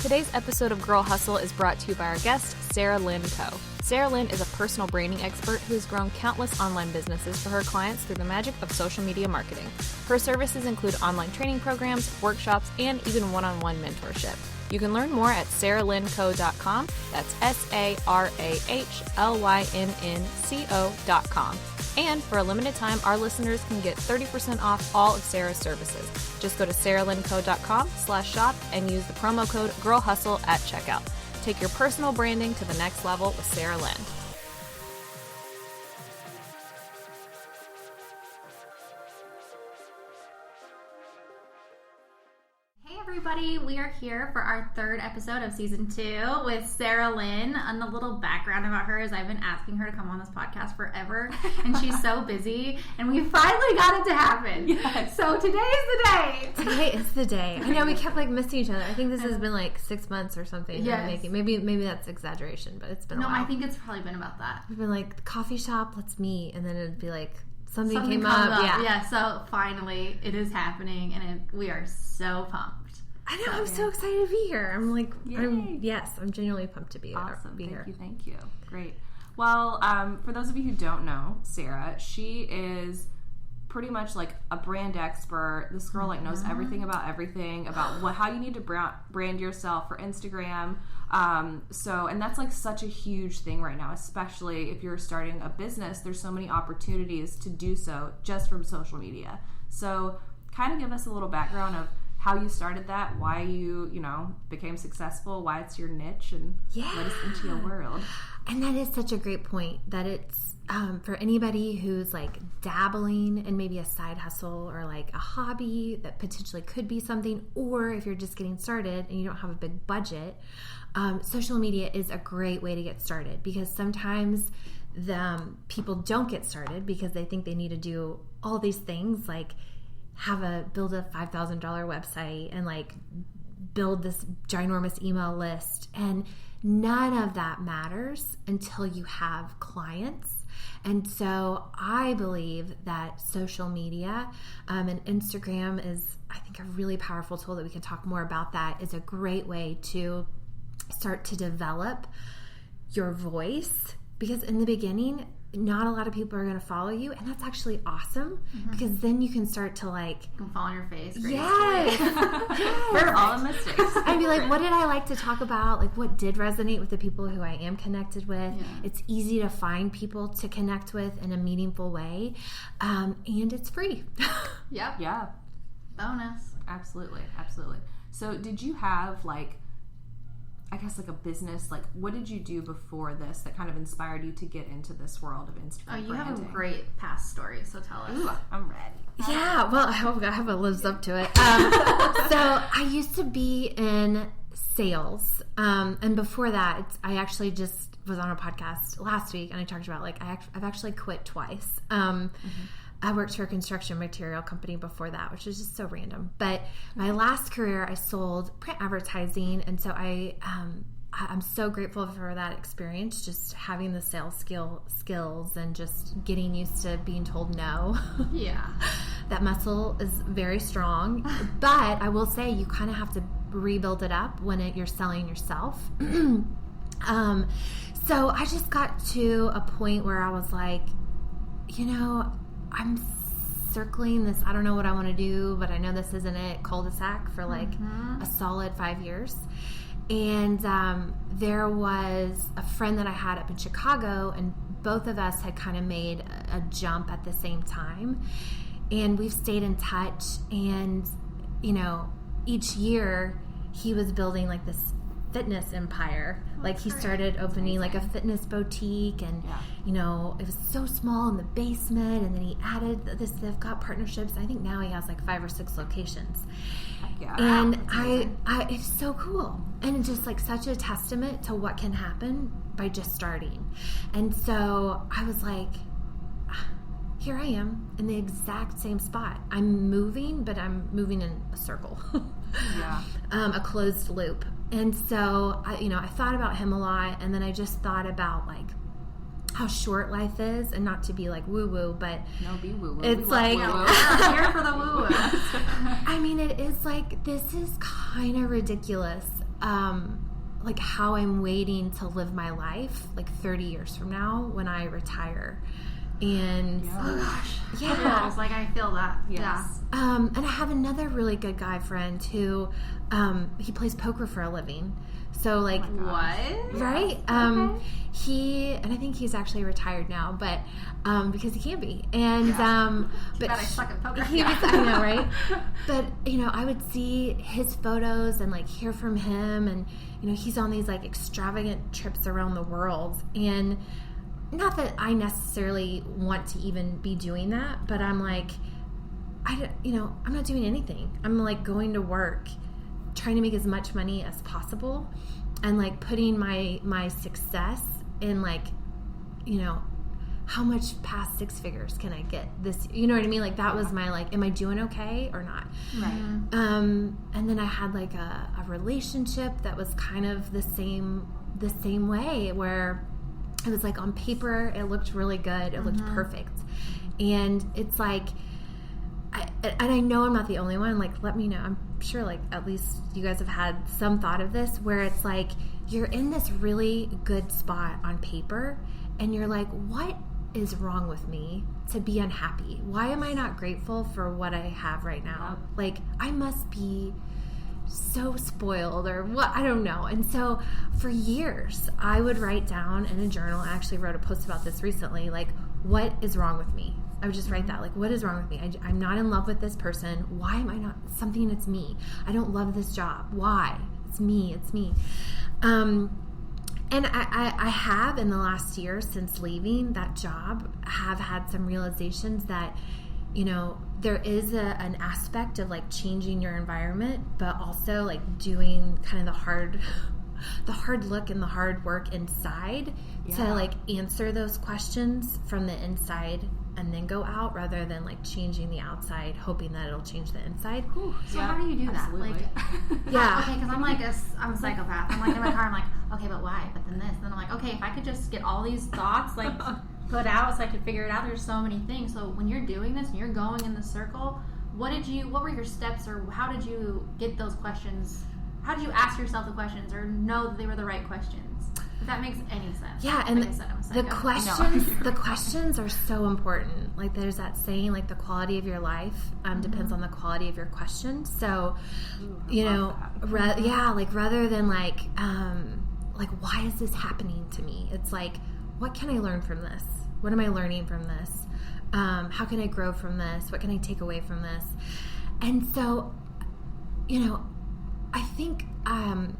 Today's episode of Girl Hustle is brought to you by our guest, Sarah Lynn Coe. Sarah Lynn is a personal branding expert who has grown countless online businesses for her clients through the magic of social media marketing. Her services include online training programs, workshops, and even one-on-one mentorship. You can learn more at sarahlynnco.com. That's SarahLynnco.com. And for a limited time, our listeners can get 30% off all of Sarah's services. Just go to sarahlynnco.com/shop and use the promo code GIRLHUSTLE at checkout. Take your personal branding to the next level with Sarah Lynn. Everybody, we are here for our third episode of season 2 with Sarah Lynn. And the little background about her is I've been asking her to come on this podcast forever, and she's so busy, and we finally got it to happen. Yes. So today is the day. Today is the day. I know we kept missing each other. I think this has been 6 months or something. Yes. Maybe that's exaggeration, but it's been a while. No, I think it's probably been about that. We've been coffee shop, let's meet, and then it'd be something came up. Yeah, so finally it is happening, and we are so pumped. I know, I'm so excited to be here. I'm I'm genuinely pumped to be here. Thank you. Great. Well, for those of you who don't know Sarah, she is pretty much a brand expert. This girl knows everything about how you need to brand yourself for Instagram. And that's such a huge thing right now, especially if you're starting a business. There's so many opportunities to do so just from social media. So kind of give us a little background of how you started that, why you became successful, why it's your niche, and let us into your world. And that is such a great point, that it's for anybody who's dabbling in maybe a side hustle or a hobby that potentially could be something, or if you're just getting started and you don't have a big budget, social media is a great way to get started, because sometimes people don't get started because they think they need to do all these things build a $5,000 website and build this ginormous email list, and none of that matters until you have clients. And so I believe that social media and Instagram is, I think, a really powerful tool that we can talk more about. That is a great way to start to develop your voice, because in the beginning, not a lot of people are going to follow you, and that's actually awesome, because then you can start to you can fall on your face. Yes. We're all mistakes. I'd be what did I like to talk about? What did resonate with the people who I am connected with? Yeah. It's easy to find people to connect with in a meaningful way, and it's free. Yep. Yeah. Bonus. Absolutely. So did you have a business, what did you do before this that kind of inspired you to get into this world of Instagram branding? You have a great past story, so tell us. Ooh, I'm ready. Yeah, well, I hope it lives up to it. So I used to be in sales, and before that, I actually just was on a podcast last week, and I talked about I've actually quit twice. I worked for a construction material company before that, which is just so random. But my last career, I sold print advertising, and so I'm so grateful for that experience, just having the sales skills and just getting used to being told no. Yeah. That muscle is very strong. But I will say you kind of have to rebuild it up when you're selling yourself. So I just got to a point where I was I'm circling this, I don't know what I want to do, but I know this isn't it, cul-de-sac for a solid 5 years. And there was a friend that I had up in Chicago, and both of us had kind of made a jump at the same time. And we've stayed in touch, and, each year he was building this fitness empire. He started opening a fitness boutique, and it was so small in the basement, and then he added this. They've got partnerships. I think now he has 5 or 6 locations. Yeah, and I it's so cool, and it's just such a testament to what can happen by just starting. And so I was here I am in the exact same spot. I'm moving, but I'm moving in a circle. A closed loop. And so I thought about him a lot, and then I just thought about how short life is, and not to be woo woo, but no, be woo woo. It's we're here for the woo woo. I mean, it is this is kind of ridiculous, like how I'm waiting to live my life like 30 years from now when I retire. And oh gosh, yeah, I was like, I feel that. Yes. Yeah. And I have another really good guy friend who he plays poker for a living. So like What? right? Okay. He, and I think he's actually retired now, but because he can be. And but Bet I suck at poker. he was, I know, right? But I would see his photos and like hear from him, and he's on these like extravagant trips around the world. And not that I necessarily want to even be doing that, but I'm like, I'm not doing anything. I'm like going to work, trying to make as much money as possible, and like putting my success in like, how much past 6 figures can I get this? You know what I mean? Like that was my like, am I doing okay or not? Right. And then I had like a relationship that was kind of the same way, where it was like on paper it looked really good, it looked perfect, and it's like, I know I'm not the only one. Like, let me know. I'm sure like at least you guys have had some thought of this, where it's like you're in this really good spot on paper and you're like, what is wrong with me to be unhappy? Why am I not grateful for what I have right now? Like, I must be so spoiled or what, I don't know. And so for years I would write down in a journal, I actually wrote a post about this recently, like, what is wrong with me? I would just write that, like, what is wrong with me? I'm not in love with this person. Why am I not? Something, it's me. I don't love this job. Why? It's me. And I have, in the last year since leaving that job, have had some realizations that, there is an aspect of like changing your environment, but also like doing kind of the hard look and the hard work inside to like answer those questions from the inside and then go out, rather than like changing the outside, hoping that it'll change the inside. So how do you do that? Absolutely. Like, Yeah. Okay, because I'm a psychopath. I'm like in my car, I'm like, okay, but why? But then this. And then I'm like, okay, if I could just get all these thoughts like put out so I could figure it out. There's so many things. So when you're doing this and you're going in the circle, what were your steps, or how did you get those questions? How did you ask yourself the questions or know that they were the right questions? If that makes any sense. Yeah, and like I said, I'm a psycho. the questions are so important. Like there's that saying, like the quality of your life depends on the quality of your questions. So, rather than like why is this happening to me? It's like, what can I learn from this? What am I learning from this? How can I grow from this? What can I take away from this? And so, I think I'm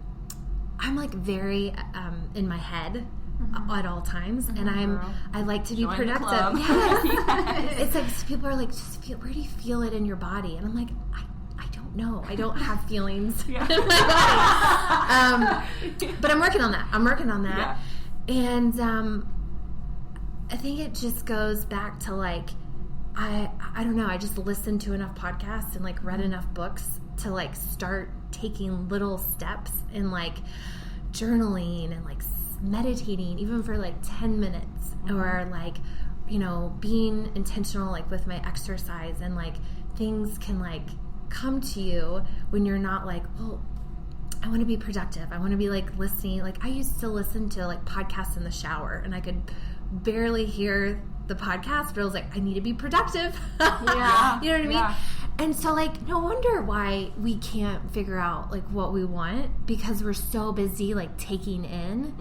like very in my head at all times, and I like to be productive. Yes. It's like people are like, just feel. Where do you feel it in your body? And I'm like, I don't know. I don't have feelings in my body. But I'm working on that. Yeah. And I think it just goes back to like, I don't know. I just listened to enough podcasts and like read enough books to like start taking little steps in like journaling and like meditating, even for like 10 minutes, or like, being intentional like with my exercise, and like things can like come to you when you're not like, well, I want to be productive. I want to be like listening. Like I used to listen to like podcasts in the shower, and I could barely hear the podcast, but I was like, I need to be productive. Yeah. You know what I mean? And so like, no wonder why we can't figure out like what we want, because we're so busy like taking in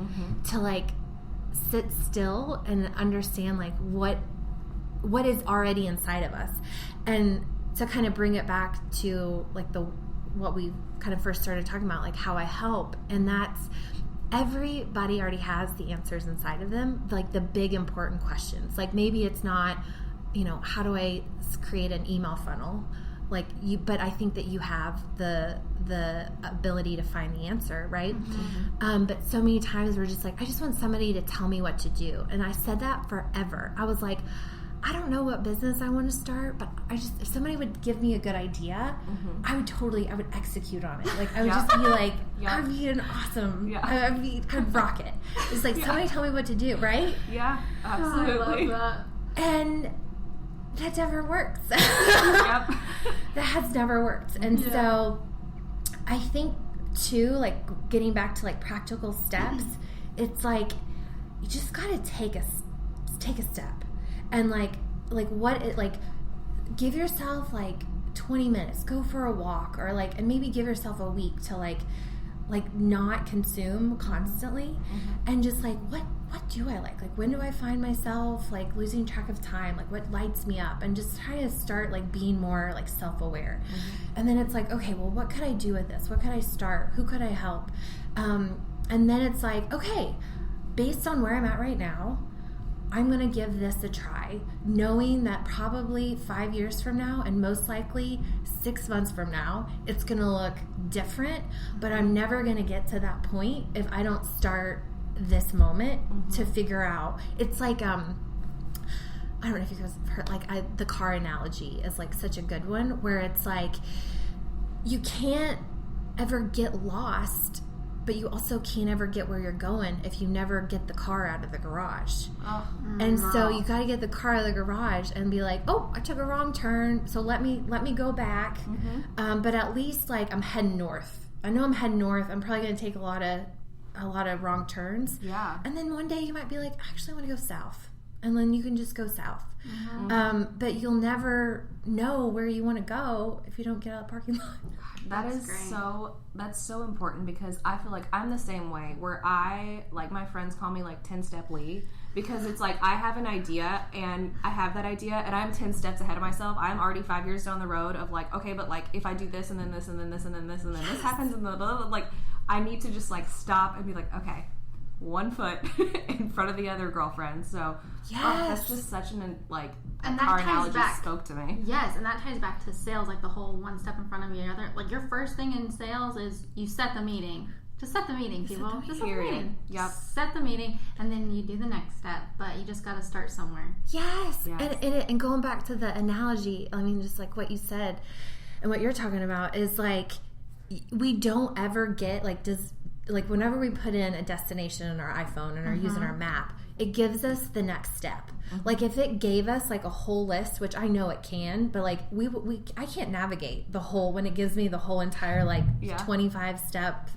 to like sit still and understand like what is already inside of us. And to kind of bring it back to like what we kind of first started talking about, like how I help, and that's, everybody already has the answers inside of them, like the big important questions. Like maybe it's not, how do I create an email funnel? Like you, but I think that you have the ability to find the answer, right? But so many times we're just like, I just want somebody to tell me what to do. And I said that forever. I was like, I don't know what business I want to start, but if somebody would give me a good idea, I would execute on it. Like I would just be like, I'd be an awesome, I'd rock it. It's like, somebody tell me what to do, right? Yeah, absolutely. I love that. And that never works. Yep. That has never worked. And so I think too, like getting back to like practical steps, it's like you just gotta take a step, and like what it like give yourself like 20 minutes, go for a walk, or like, and maybe give yourself a week to like not consume constantly, and just like what do I like when do I find myself like losing track of time, like what lights me up, and just try to start like being more like self-aware. And then it's like, okay, well, what could I do with this? What could I start? Who could I help? And then it's like, okay, based on where I'm at right now, I'm going to give this a try, knowing that probably 5 years from now, and most likely 6 months from now, it's going to look different, but I'm never going to get to that point if I don't start this moment to figure out. It's like, I don't know if you guys have heard, like the car analogy is like such a good one, where it's like, you can't ever get lost, but you also can't ever get where you're going if you never get the car out of the garage. And so you got to get the car out of the garage and be like, oh, I took a wrong turn, so let me go back. But at least like I'm heading north. I know I'm heading north. I'm probably going to take a lot of wrong turns. Yeah. And then one day you might be like, I actually want to go south. And then you can just go south. But you'll never know where you want to go if you don't get out of the parking lot. That's so important, because I feel like I'm the same way, where I, like, my friends call me like 10-step Lee, because it's like I have an idea and I have that idea and I'm 10 steps ahead of myself. I'm already 5 years down the road of like, okay, but like if I do this and then this and then this and then this and then this happens and blah, blah, blah, like I need to just like stop and be like, okay, one foot in front of the other, girlfriend. So that's just such an like, and that car analogy spoke to me. Yes, and that ties back to sales, like the whole one step in front of the other. Like your first thing in sales is you set the meeting. Just set the meeting, people. Just set the meeting. Yep. Set the meeting, and then you do the next step. But you just got to start somewhere. Yes. And going back to the analogy, I mean, just like what you said and what you're talking about is like, we don't ever get like, whenever we put in a destination in our iPhone and are using our map, it gives us the next step. Like if it gave us like a whole list, which I know it can, but like I can't navigate the whole, when it gives me the whole entire like 25 step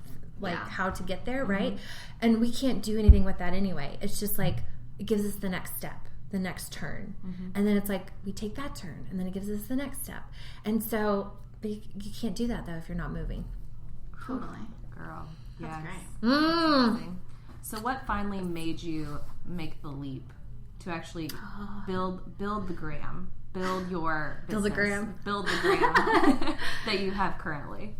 how to get there, right? And we can't do anything with that anyway. It's just like it gives us the next step, the next turn, and then it's like we take that turn, and then it gives us the next step. And so you can't do that though if you're not moving. Totally, girl. That's great. So what finally made you make the leap to actually build the gram, build your business, build the gram that you have currently?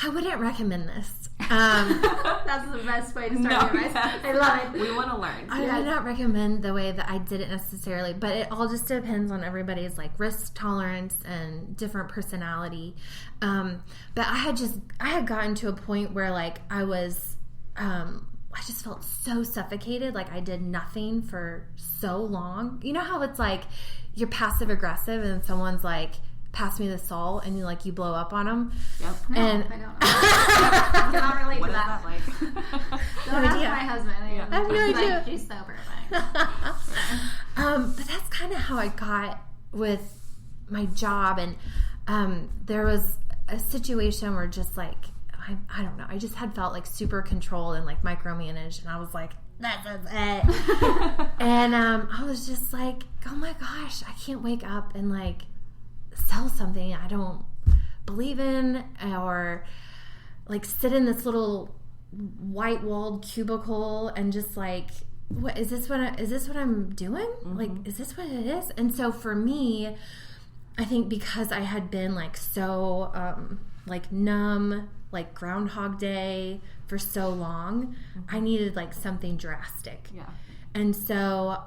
I wouldn't recommend this. That's the best way to start your advice. I love it. We want to learn. I would not recommend the way that I did it necessarily, but it all just depends on everybody's like risk tolerance and different personality. But I had gotten to a point where like I was, I just felt so suffocated, like I did nothing for so long. You know how it's like you're passive aggressive and someone's like, pass me the salt, and you blow up on them. Yep. No, and I don't know. I cannot relate to that. What is that like? Don't ask my husband. I have no idea. Like, she's sober. But that's kind of how I got with my job, and there was a situation where just like I don't know, I just had felt like super controlled and like micromanaged, and I was like, that's it. And I was just like, oh my gosh, I can't wake up and like sell something I don't believe in, or like sit in this little white walled cubicle and just like, what is this? Is this what I'm doing? Like, is this what it is? And so for me, I think because I had been like so like numb, like Groundhog Day for so long, I needed like something drastic. Yeah. And so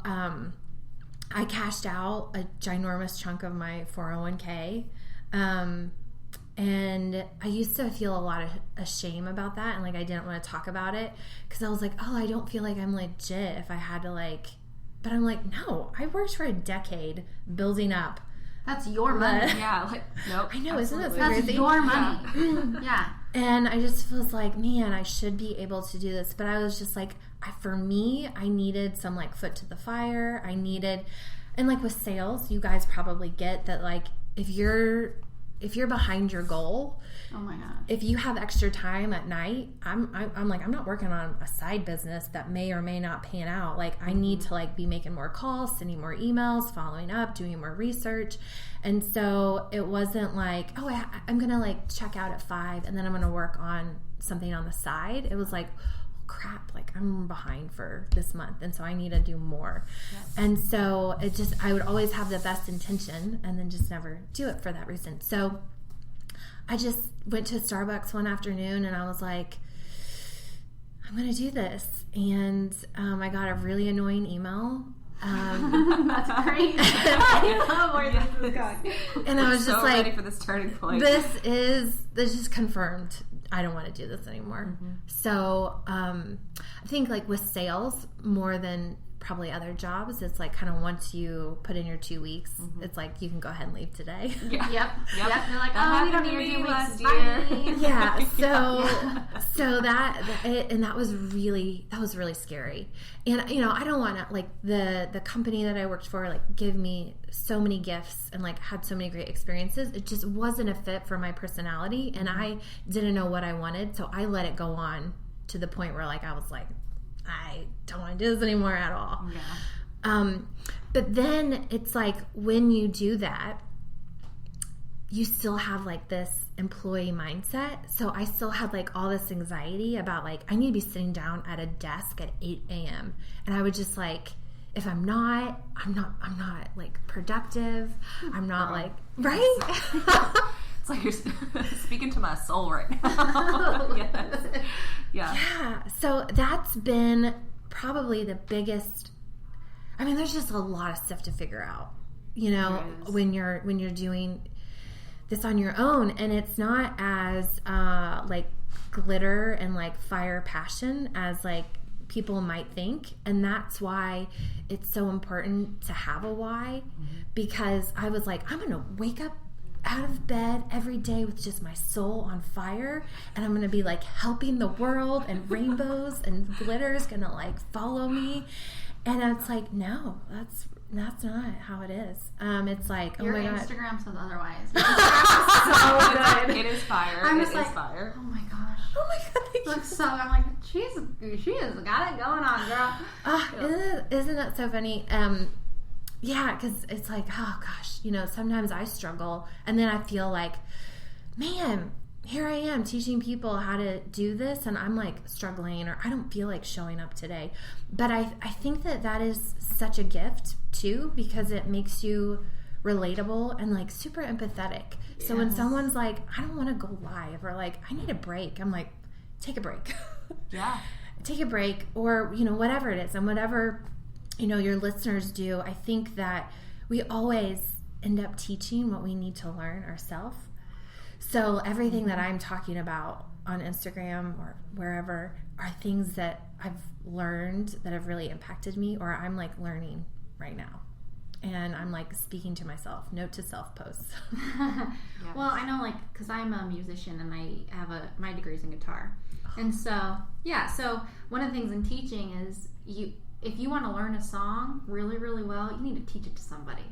I cashed out a ginormous chunk of my 401k. And I used to feel a lot of shame about that. And like, I didn't want to talk about it because I was like, oh, I don't feel like I'm legit if I had to like, but I'm like, no, I worked for a decade building up. That's your money. Yeah. Like, nope. I know. Isn't that so crazy? That's your money. Yeah. And I just was like, man, I should be able to do this. But I was just like, for me, I needed some like foot to the fire. And like with sales, you guys probably get that, like, if you're if you're behind your goal, oh my gosh, if you have extra time at night, I'm like, I'm not working on a side business that may or may not pan out. Like, I need to like be making more calls, sending more emails, following up, doing more research. And so it wasn't like, oh, I'm going to like check out at 5 and then I'm going to work on something on the side. It was like, crap, like I'm behind for this month, and so I need to do more. Yes. And so it just, I would always have the best intention and then just never do it for that reason. So I just went to Starbucks one afternoon and I was like, I'm going to do this. And I got a really annoying email. That's great. I love where this is going. And I was just like, ready for this turning point. This just confirmed I don't want to do this anymore. So I think like with sales, more than probably other jobs, it's like kind of once you put in your 2 weeks, it's like you can go ahead and leave today. Yeah. Yep. They're like, oh, we don't need your 2 weeks. Last year. Yeah. So that was really scary. And you know, I don't want to, like, the company that I worked for like give me so many gifts and like had so many great experiences. It just wasn't a fit for my personality, and I didn't know what I wanted, so I let it go on to the point where like I was like, I don't want to do this anymore at all. Yeah. But then it's like when you do that, you still have like this employee mindset. So I still had like all this anxiety about like, I need to be sitting down at a desk at 8 a.m. And I would just like, if I'm not like productive. I'm not like, right? It's like you're speaking to my soul right now. Yes. Yeah. So that's been probably the biggest. I mean, there's just a lot of stuff to figure out, you know, when you're doing this on your own, and it's not as like glitter and like fire passion as like people might think. And that's why it's so important to have a why, because I was like, I'm gonna wake up out of bed every day with just my soul on fire, and I'm gonna be like helping the world, and rainbows and glitter is gonna like follow me. And it's like, no, that's not how it is. It's like, your oh my God, Instagram says otherwise. Your Instagram is so good. It is fire. I'm It just is like, fire. oh my gosh. oh my God, Looks so. I'm like, she has got it going on, girl. Isn't that so funny? Yeah, because it's like, oh gosh, you know, sometimes I struggle, and then I feel like, man, here I am teaching people how to do this, and I'm like struggling, or I don't feel like showing up today. But I think that is such a gift too, because it makes you relatable and like super empathetic. So when someone's like, I don't want to go live, or like, I need a break, I'm like, take a break. Yeah. Take a break, or, you know, whatever it is, and whatever, you know, your listeners do. I think that we always end up teaching what we need to learn ourselves. So everything that I'm talking about on Instagram or wherever are things that I've learned that have really impacted me, or I'm like learning right now. And I'm like speaking to myself. Note to self posts. Yes. Well, I know, like, because I'm a musician and I have my degree's in guitar. And so, so one of the things in teaching is if you want to learn a song really, really well, you need to teach it to somebody.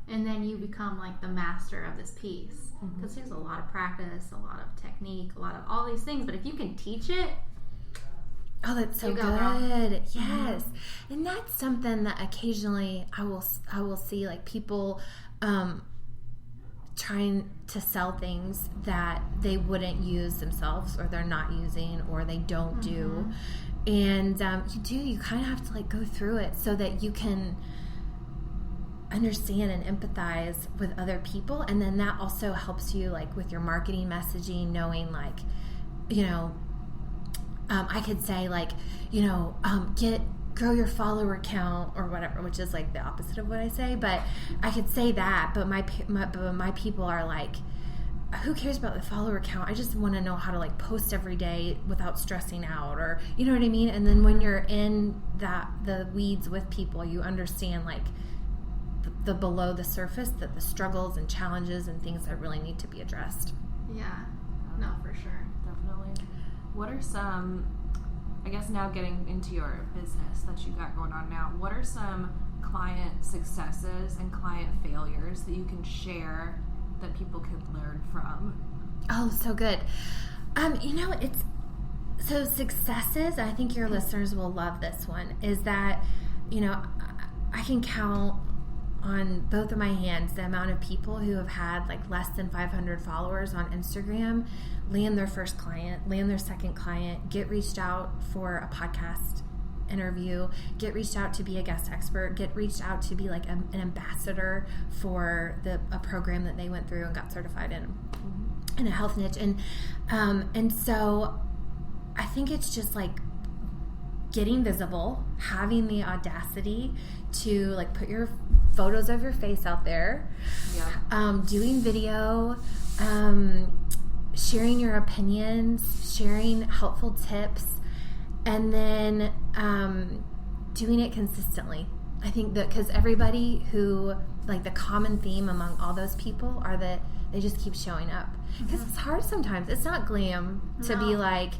And then you become like the master of this piece. Because there's a lot of practice, a lot of technique, a lot of all these things. But if you can teach it, oh, that's so good. Yes. And that's something that occasionally I will see, like, people trying to sell things that they wouldn't use themselves, or they're not using, or they don't do. And you kind of have to like go through it so that you can understand and empathize with other people. And then that also helps you like with your marketing messaging, knowing like, you know, I could say like, you know, grow your follower count or whatever, which is like the opposite of what I say, but I could say that, but my people are like, who cares about the follower count? I just want to know how to like post every day without stressing out, or you know what I mean? And then when you're in the weeds with people, you understand like the below the surface, that the struggles and challenges and things that really need to be addressed. Yeah, no, for sure. Definitely. What are some, I guess now getting into your business that you got going on now, what are some client successes and client failures that you can share that people could learn from? Oh, so good. It's so successes, I think your listeners will love this one, is that, I can count on both of my hands the amount of people who have had like less than 500 followers on Instagram land their first client, land their second client, get reached out for a podcast interview, get reached out to be a guest expert, get reached out to be like an ambassador for a program that they went through and got certified in a health niche. And so I think it's just like getting visible, having the audacity to like put your photos of your face out there, doing video, sharing your opinions, sharing helpful tips, and then doing it consistently. I think that because everybody who, like the common theme among all those people are that they just keep showing up. Because it's hard sometimes. It's not glam to be like,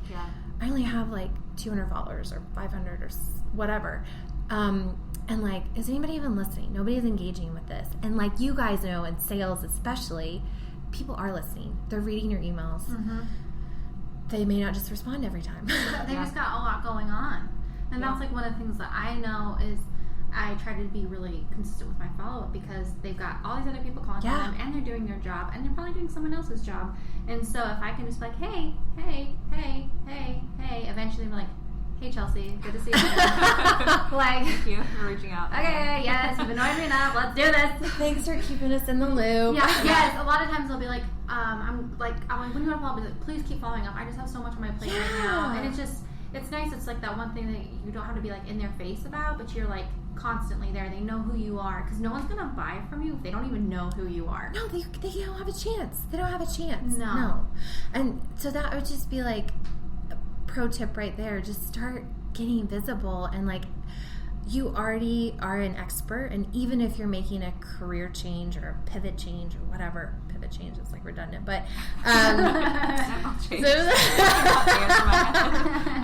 I only have like 200 followers or 500 or whatever. And like, is anybody even listening? Nobody's engaging with this. And like you guys know, in sales especially, people are listening. They're reading your emails. They may not just respond every time. They just got a lot going on. And that's like one of the things that I know is I try to be really consistent with my follow-up because they've got all these other people calling them and they're doing their job and they're probably doing someone else's job. And so if I can just be like, hey, eventually I'm like, hey Chelsea, good to see you. Like, thank you for reaching out. Okay, yes, you've annoyed me enough. Let's do this. Thanks for keeping us in the loop. Yes. A lot of times they'll be like, I'm like, when you want to follow up, please keep following up. I just have so much on my plate right now, and it's nice. It's like that one thing that you don't have to be like in their face about, but you're like constantly there. They know who you are because no one's gonna buy from you if they don't even know who you are. No, they don't have a chance. They don't have a chance. No. And so that would just be like a pro tip right there. Just start getting visible and like you already are an expert, and even if you're making a career change or a pivot change or whatever, pivot change is like redundant, but I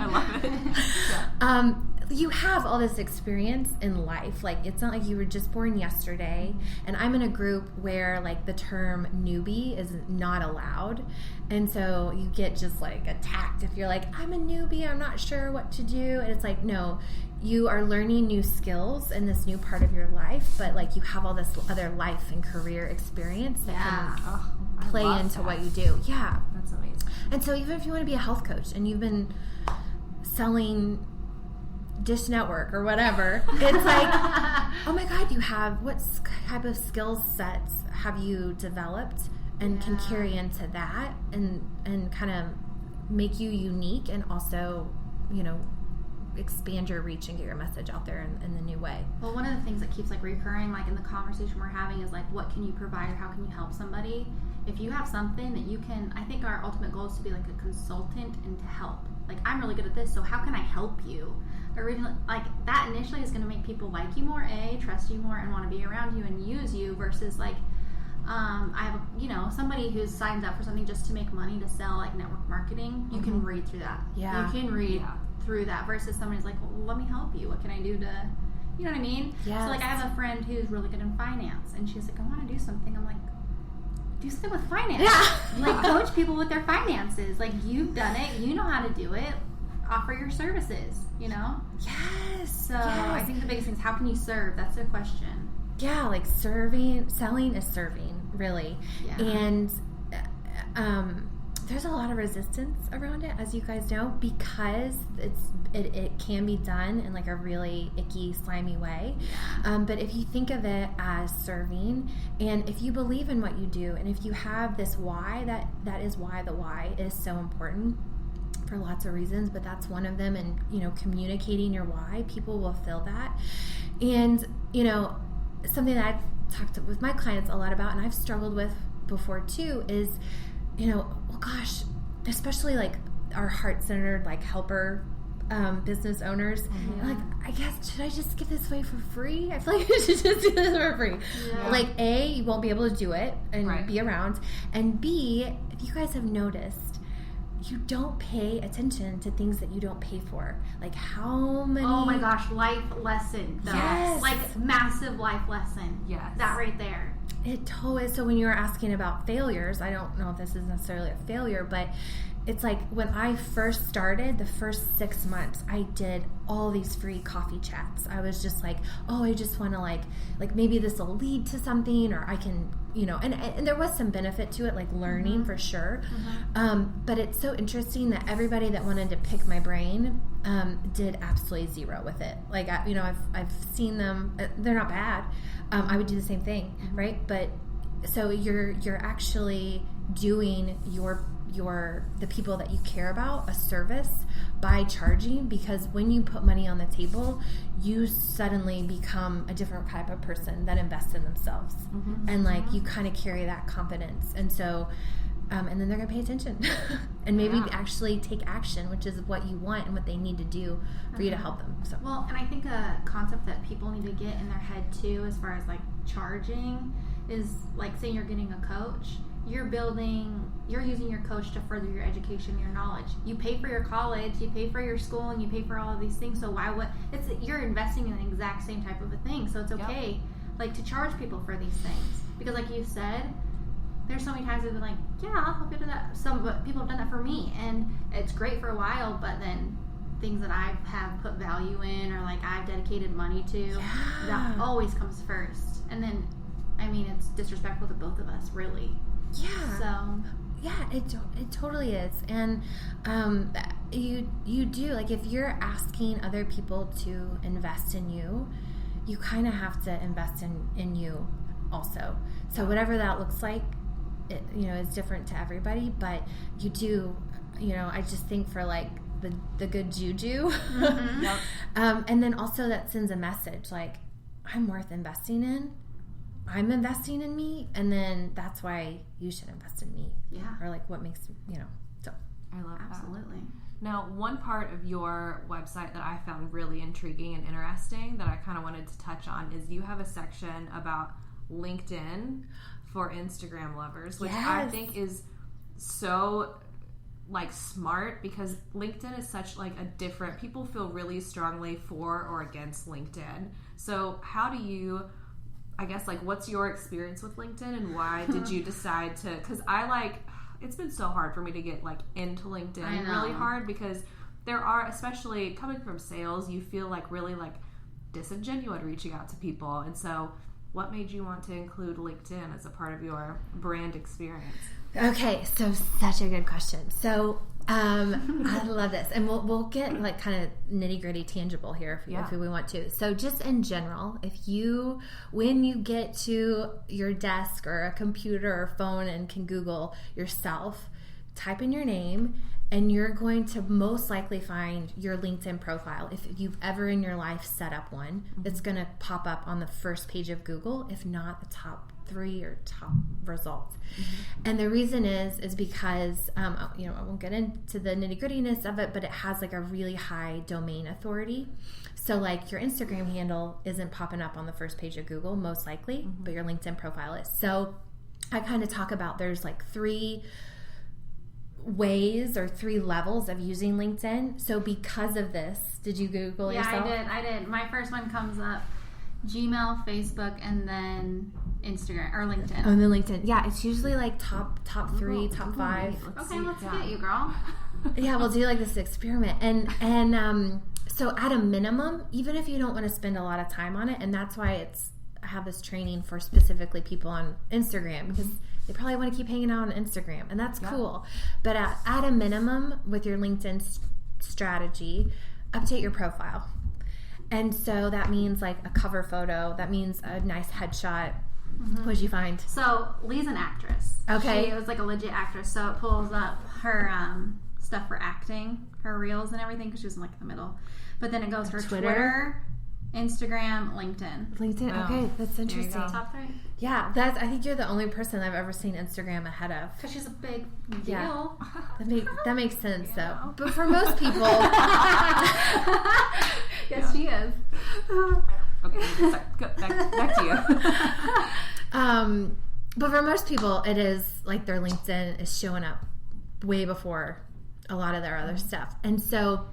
love it. You have all this experience in life. Like, it's not like you were just born yesterday. And I'm in a group where like the term newbie is not allowed, and so you get just like attacked if you're like, I'm a newbie, I'm not sure what to do. And it's like, no, you are learning new skills in this new part of your life, but like you have all this other life and career experience that can play into what you do. Yeah, that's amazing. And so even if you want to be a health coach and you've been selling Dish Network or whatever, it's like, oh my God, you have, what type of skill sets have you developed and can carry into that and kind of make you unique, and also, expand your reach and get your message out there in the new way. Well, one of the things that keeps like recurring, like in the conversation we're having, is like, what can you provide or how can you help somebody? If you have something that you can, I think our ultimate goal is to be like a consultant and to help. Like, I'm really good at this, so how can I help you? Originally, like that initially is going to make people like you more, trust you more, and want to be around you and use you, versus like, I have somebody who signs up for something just to make money to sell like network marketing. You can read through that. Yeah. You can read through that, versus somebody's like, well, let me help you. What can I do to, you know what I mean? Yes. So like, I have a friend who's really good in finance, and she's like, I want to do something. I'm like, do something with finance. Yeah. Like, coach people with their finances. Like, you've done it. You know how to do it. Offer your services, Yes. So I think the biggest thing is, how can you serve? That's the question. Yeah, like selling is serving, really. Yeah. And there's a lot of resistance around it, as you guys know, because it can be done in like a really icky, slimy way. But if you think of it as serving, and if you believe in what you do, and if you have this why, that is why the why is so important for lots of reasons, but that's one of them. And communicating your why, people will feel that. And something that I've talked with my clients a lot about, and I've struggled with before too, is well, gosh, especially like our heart-centered like helper business owners, like, I guess, should I just give this away for free? I feel like I should just do this for free. Like, A, you won't be able to do it and be around, and B, if you guys have noticed, you don't pay attention to things that you don't pay for. Like, how many... Oh my gosh, life lesson. Though. Yes. Like, massive life lesson. Yes. That right there. It totally is. So when you were asking about failures, I don't know if this is necessarily a failure, but it's like when I first started, the first 6 months, I did all these free coffee chats. I was just like, oh, I just want to like maybe this will lead to something, or I can, and there was some benefit to it, like learning for sure. But it's so interesting that everybody that wanted to pick my brain did absolutely zero with it. Like, I've seen them, they're not bad. I would do the same thing, right? But so you're actually doing the people that you care about a service by charging, because when you put money on the table, you suddenly become a different type of person that invests in themselves, and like you kind of carry that confidence, and so and then they're gonna pay attention and maybe actually take action, which is what you want and what they need to do for you to help them. So well, and I think a concept that people need to get in their head too, as far as like charging, is like, say you're getting a coach, you're using your coach to further your education, your knowledge. You pay for your college, you pay for your school, and you pay for all of these things. So you're investing in the exact same type of a thing. So it's okay, like, to charge people for these things, because like you said, there's so many times they've been like, yeah, I'll help you do that. But people have done that for me, and it's great for a while, but then things that I have put value in, or like I've dedicated money to, that always comes first. And then, I mean, it's disrespectful to both of us, really. Yeah. So yeah, it totally is. And you do, like, if you're asking other people to invest in you, you kind of have to invest in you also. So whatever that looks like, it, is different to everybody, but you do, I just think for like the good juju, and then also that sends a message like, I'm worth investing in. I'm investing in me, and then that's why you should invest in me. Yeah. Or like what makes, so. I love that. Absolutely. Now, one part of your website that I found really intriguing and interesting that I kind of wanted to touch on is you have a section about LinkedIn for Instagram lovers, which I think is so like smart, because LinkedIn is such like a different, people feel really strongly for or against LinkedIn. So how do you, I guess, like, what's your experience with LinkedIn, and why did you decide to, because it's been so hard for me to get like into LinkedIn, really hard, because there are, especially coming from sales, you feel like really like disingenuous reaching out to people. And so what made you want to include LinkedIn as a part of your brand experience? Okay, so such a good question. So I love this, and we'll get like kind of nitty gritty, tangible here if we want to. So just in general, when you get to your desk or a computer or phone and can Google yourself, type in your name, and you're going to most likely find your LinkedIn profile. If you've ever in your life set up one, it's going to pop up on the first page of Google, if not the top 3 or top results. And the reason is because I won't get into the nitty grittiness of it, but it has like a really high domain authority. So like your Instagram handle isn't popping up on the first page of Google, most likely, but your LinkedIn profile is. So I kind of talk about, there's like 3 ways or 3 levels of using LinkedIn. So because of this, did you Google yourself? Yeah, I did. My first one comes up, Gmail, Facebook, and then Instagram or LinkedIn. Oh, and then LinkedIn. Yeah, it's usually like top 3, top 5. Let's get you, girl. Yeah, we'll do like this experiment. And so at a minimum, even if you don't want to spend a lot of time on it, and that's why I have this training for specifically people on Instagram, because they probably want to keep hanging out on Instagram, and that's cool. But at a minimum, with your LinkedIn strategy, update your profile. And so that means like a cover photo. That means a nice headshot. What did you find? So Lee's an actress. Okay. She was like a legit actress. So it pulls up her stuff for acting, her reels and everything, because she was in like the middle. But then it goes her Twitter, Instagram, LinkedIn. Wow. Okay, that's interesting. Top 3. Yeah, I think you're the only person I've ever seen Instagram ahead of. Because she's a big deal. That makes sense, though. But for most people... Yes, she is. Okay, back to you. But for most people, it is like their LinkedIn is showing up way before a lot of their other stuff. And so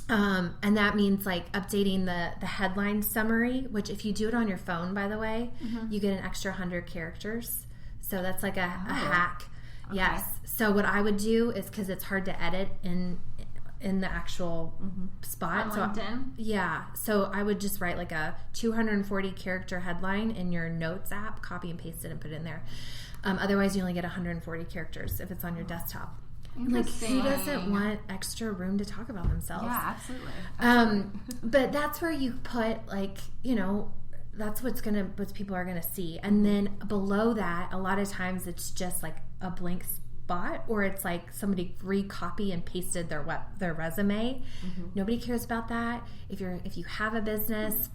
And that means like updating the headline summary, which if you do it on your phone, by the way, you get an extra 100 characters. So that's like a hack. Okay. Yes. So what I would do is, because it's hard to edit in the actual spot. On so LinkedIn? Yeah. So I would just write like a 240 character headline in your notes app, copy and paste it and put it in there. Otherwise, you only get 140 characters if it's on your desktop. Like, who doesn't want extra room to talk about themselves? Yeah, absolutely. But that's where you put, like, you know, that's what people are gonna see. And then below that, a lot of times it's just like a blank spot, or it's like somebody recopy and pasted their resume. Nobody cares about that. If you have a business,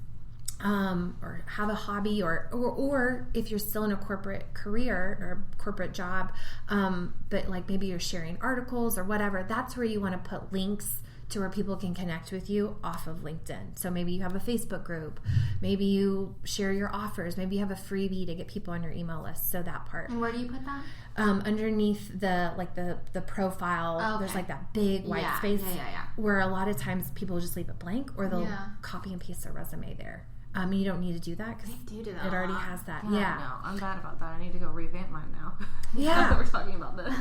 or have a hobby, or if you're still in a corporate career or corporate job, but like maybe you're sharing articles or whatever, that's where you want to put links to where people can connect with you off of LinkedIn. So maybe you have a Facebook group, maybe you share your offers, maybe you have a freebie to get people on your email list. So that part. And where do you put that? Underneath the profile, there's like that big white space where a lot of times people just leave it blank, or they'll copy and paste their resume there. You don't need to do that because it already has that. Yeah. No, I'm bad about that. I need to go revamp mine now. Yeah. We're talking about this.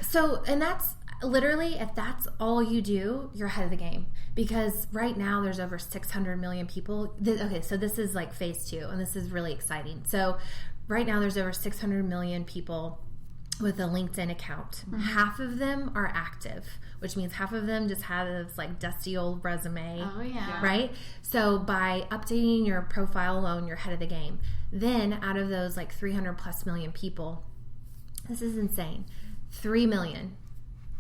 So, and that's literally, if that's all you do, you're ahead of the game. Because right now there's over 600 million people. Okay, so this is like phase 2, and this is really exciting. So right now there's over 600 million people with a LinkedIn account. Half of them are active, which means half of them just have this like dusty old resume. Oh yeah. Right? So by updating your profile alone, you're ahead of the game. Then out of those like 300 plus million people, this is insane, 3 million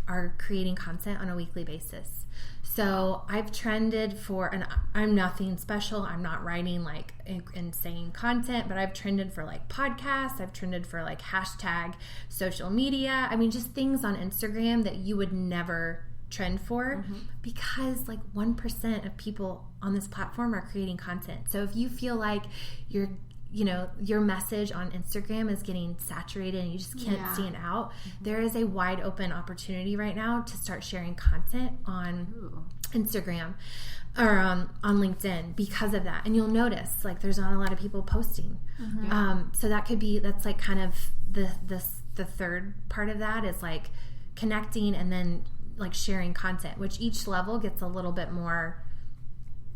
are creating content on a weekly basis. So I've trended for, and I'm nothing special, I'm not writing like insane content, but I've trended for like podcasts, I've trended for like hashtag social media. I mean, just things on Instagram that you would never trend for, because like 1% of people on this platform are creating content. So if you feel like your message on Instagram is getting saturated and you just can't stand out, there is a wide open opportunity right now to start sharing content on Instagram or on LinkedIn because of that. And you'll notice like there's not a lot of people posting. So that's like kind of the third part of that is like connecting and then like sharing content, which each level gets a little bit more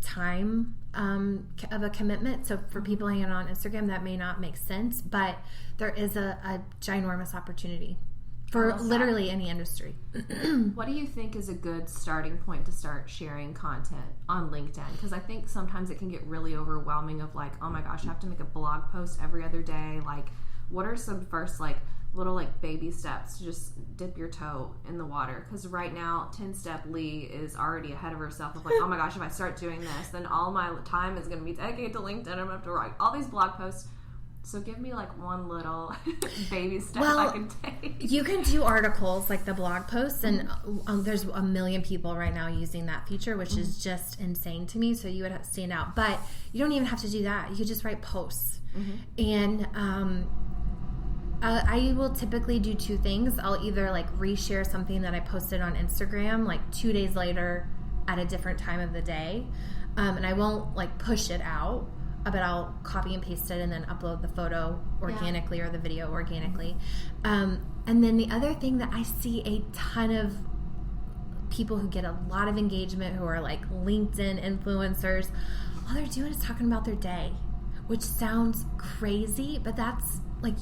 time of a commitment. So for people hanging on Instagram, that may not make sense, but there is a ginormous opportunity for literally any industry. What do you think is a good starting point to start sharing content on LinkedIn? Because I think sometimes it can get really overwhelming of like, oh my gosh, I have to make a blog post every other day. Like, what are some first like little like baby steps to just dip your toe in the water? Because right now 10-step Lee is already ahead of herself of like, oh my gosh, if I start doing this, then all my time is going to be dedicated to LinkedIn. I'm going to have to write all these blog posts. So give me like one little baby step I can take. You can do articles like the blog posts, and there's a million people right now using that feature, which is just insane to me. So you would have to stand out, but you don't even have to do that. You could just write posts. And I will typically do 2 things. I'll either like reshare something that I posted on Instagram like 2 days later at a different time of the day, and I won't like push it out, but I'll copy and paste it and then upload the photo organically or the video organically. And then the other thing that I see a ton of people who get a lot of engagement, who are like LinkedIn influencers, all they're doing is talking about their day, which sounds crazy, but that's like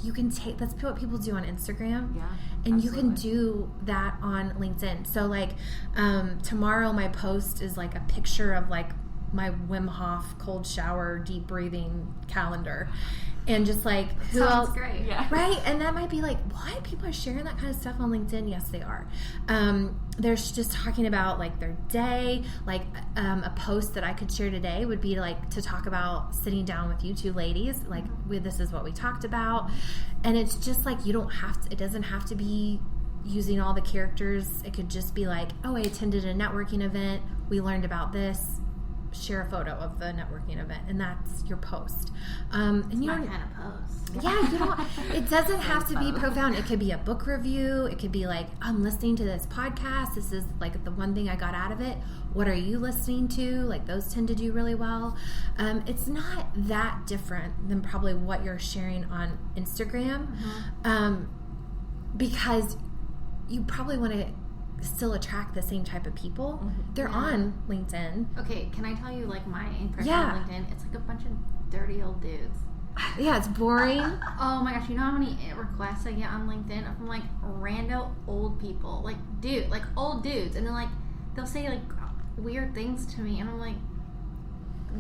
that's what people do on Instagram, and absolutely. You can do that on LinkedIn. So like tomorrow my post is like a picture of like my Wim Hof cold shower deep breathing calendar, and just like who sounds else, great, right? And that might be like, what, people are sharing that kind of stuff on LinkedIn? Yes, they are. They're just talking about like their day. Like a post that I could share today would be like to talk about sitting down with you 2 ladies, like this is what we talked about. And it's just like, you don't have to, it doesn't have to be using all the characters. It could just be like, oh, I attended a networking event, we learned about this, share a photo of the networking event, and that's your post. And you That don't, kind of post. yeah, you don't. It doesn't have to be profound. It could be a book review. It could be like, I'm listening to this podcast. This is like the one thing I got out of it. What are you listening to? Like those tend to do really well. It's not that different than probably what you're sharing on Instagram, because you probably want to still attract the same type of people. They're on LinkedIn. Okay, can I tell you like my impression Yeah. of LinkedIn? It's like a bunch of dirty old dudes. Yeah, it's boring. Oh my gosh, you know how many requests I get on LinkedIn from like rando old people, like old dudes, and then like they'll say like weird things to me, and I'm like,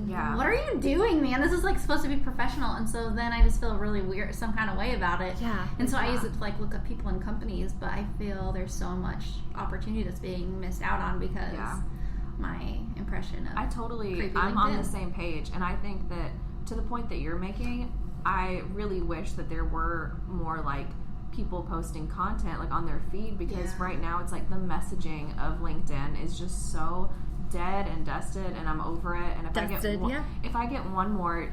Yeah. what are you doing, man? This is like supposed to be professional, and so then I just feel really weird, some kind of way about it. Yeah. And so I use it to like look up people in companies, but I feel there's so much opportunity that's being missed out on because my impression of I'm creepy on LinkedIn. the same page, and I think that to the point that you're making, I really wish that there were more like people posting content like on their feed, because right now it's like the messaging of LinkedIn is just so dead and dusted, and I'm over it. And if I get one more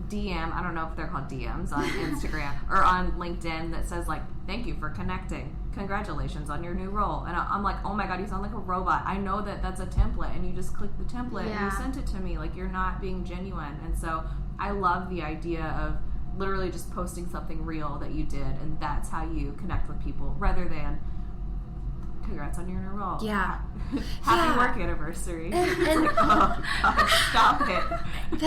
DM, I don't know if they're called DMs on Instagram or on LinkedIn, that says like, thank you for connecting, congratulations on your new role, and I'm like, oh my god, you sound like a robot. I know that that's a template, and you just click the template and you sent it to me, like you're not being genuine. And so I love the idea of literally just posting something real that you did, and that's how you connect with people, rather than congrats on your new role. Yeah. Happy work anniversary. And like, oh, God, stop it.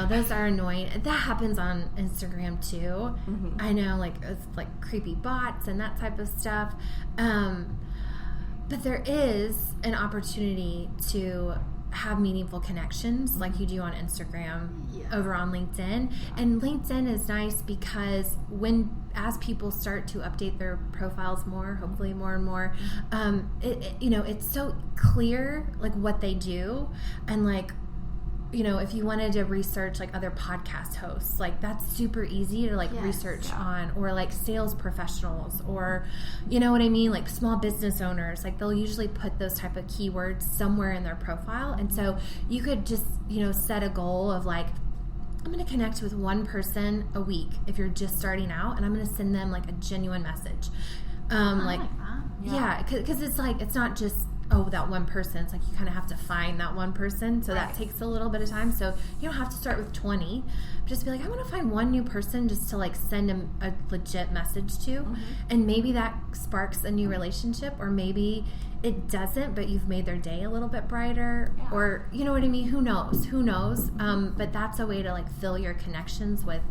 Those are annoying. That happens on Instagram too. I know, like it's like creepy bots and that type of stuff. But there is an opportunity to have meaningful connections like you do on Instagram over on LinkedIn. And LinkedIn is nice because as people start to update their profiles more, hopefully more and more, it's so clear like what they do. And like, you know, if you wanted to research like other podcast hosts, like that's super easy to like research on, or like sales professionals, or you know what I mean, like small business owners, like they'll usually put those type of keywords somewhere in their profile. And so you could just, you know, set a goal of like, I'm going to connect with one person a week if you're just starting out, and I'm going to send them like a genuine message. like that. Because it's like, it's not just that one person. It's like you kind of have to find that one person, so that takes a little bit of time. So you don't have to start with 20. Just be like, I want to find one new person just to like send them a legit message to, and maybe that sparks a new relationship, or maybe it doesn't, but you've made their day a little bit brighter, or you know what I mean. Who knows? But that's a way to like fill your connections with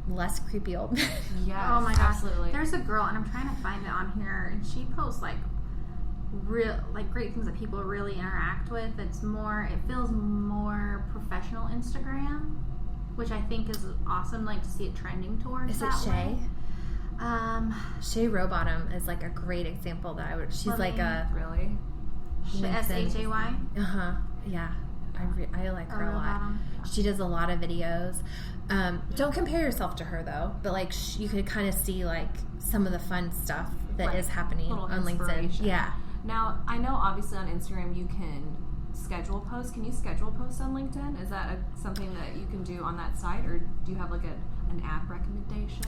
less creepy old men. Yes, Oh my gosh. absolutely. There's a girl, and I'm trying to find it on here, and she posts like great things that people really interact with. It feels more professional Instagram, which I think is awesome, like to see it trending towards Is it that Shay? way. Shay Rowbottom is like a great example that she's like a Really? SHAY. Yeah, I like her a lot. Rowbottom. She does a lot of videos. Don't compare yourself to her though, but like you could kind of see like some of the fun stuff that is happening Little on LinkedIn. inspiration. Yeah. Now, I know obviously on Instagram you can schedule posts. Can you schedule posts on LinkedIn? Is that something that you can do on that site, or do you have like an app recommendation?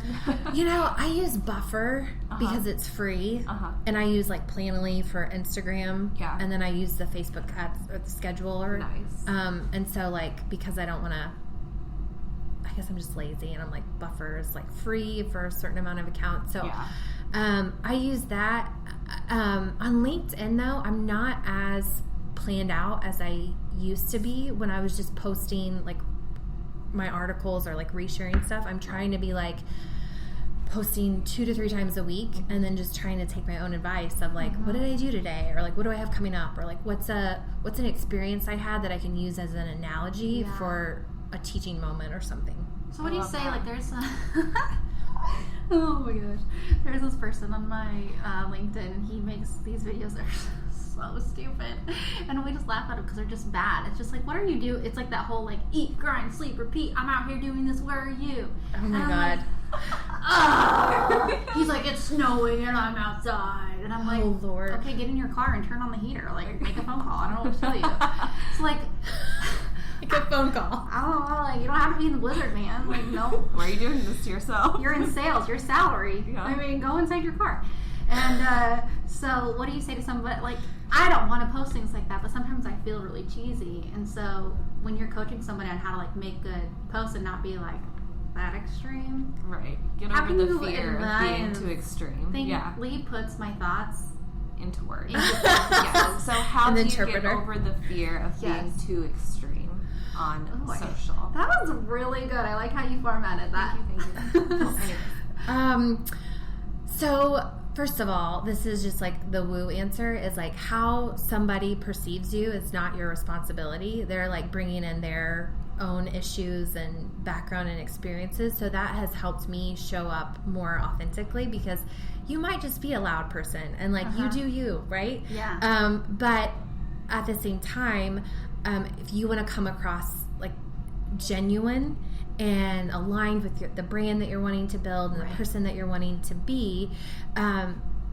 You know, I use Buffer because it's free, and I use like Planoly for Instagram, and then I use the Facebook ads or the scheduler. Nice. And so like, because I don't want to, I guess I'm just lazy, and I'm like, Buffer is like free for a certain amount of accounts, so I use that. On LinkedIn though, I'm not as planned out as I used to be when I was just posting like my articles or like resharing stuff. I'm trying to be like posting 2 to 3 times a week, and then just trying to take my own advice of like, what did I do today, or like what do I have coming up, or like what's an experience I had that I can use as an analogy for a teaching moment or something. So what do you say? Like there's oh my gosh, there's this person on my LinkedIn, and he makes these videos that are so stupid, and we just laugh at it because they're just bad. It's just like, what are you doing? It's like that whole like eat, grind, sleep, repeat. I'm out here doing this. Where are you? Oh my god. He's like, it's snowing and I'm outside, and I'm like, oh Lord. Okay, get in your car and turn on the heater. Like, make a phone call. I don't know what to tell you. It's like, Like a phone call. I don't know, like, you don't have to be in the blizzard, man. Like, no. Why are you doing this to yourself? You're in sales. Your salary. Yeah. I mean, go inside your car. And so what do you say to somebody? Like, I don't want to post things like that, but sometimes I feel really cheesy. And so when you're coaching somebody on how to, like, make good posts and not be, like, that extreme. Right. Get How over can the you fear of being too extreme. Yeah. Lee puts my thoughts into words. Yeah. So how do you get interpreter. over the fear of being too extreme on social? That was really good. I like how you formatted that. Thank you. Well, anyways. So first of all, this is just like the woo answer is like how somebody perceives you is not your responsibility. They're like bringing in their own issues and background and experiences. So that has helped me show up more authentically because you might just be a loud person and like you do you, right? Yeah. But at the same time, if you want to come across like genuine and aligned with the brand that you're wanting to build and the person that you're wanting to be,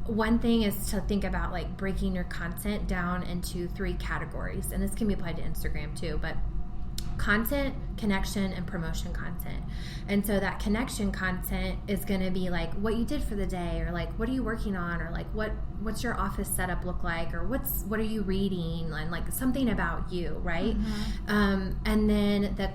one thing is to think about like breaking your content down into 3 categories. And this can be applied to Instagram too, but content, connection, and promotion content. And so that connection content is going to be like what you did for the day, or like what are you working on, or like what's your office setup look like, or what are you reading, and like something about you, right? And then the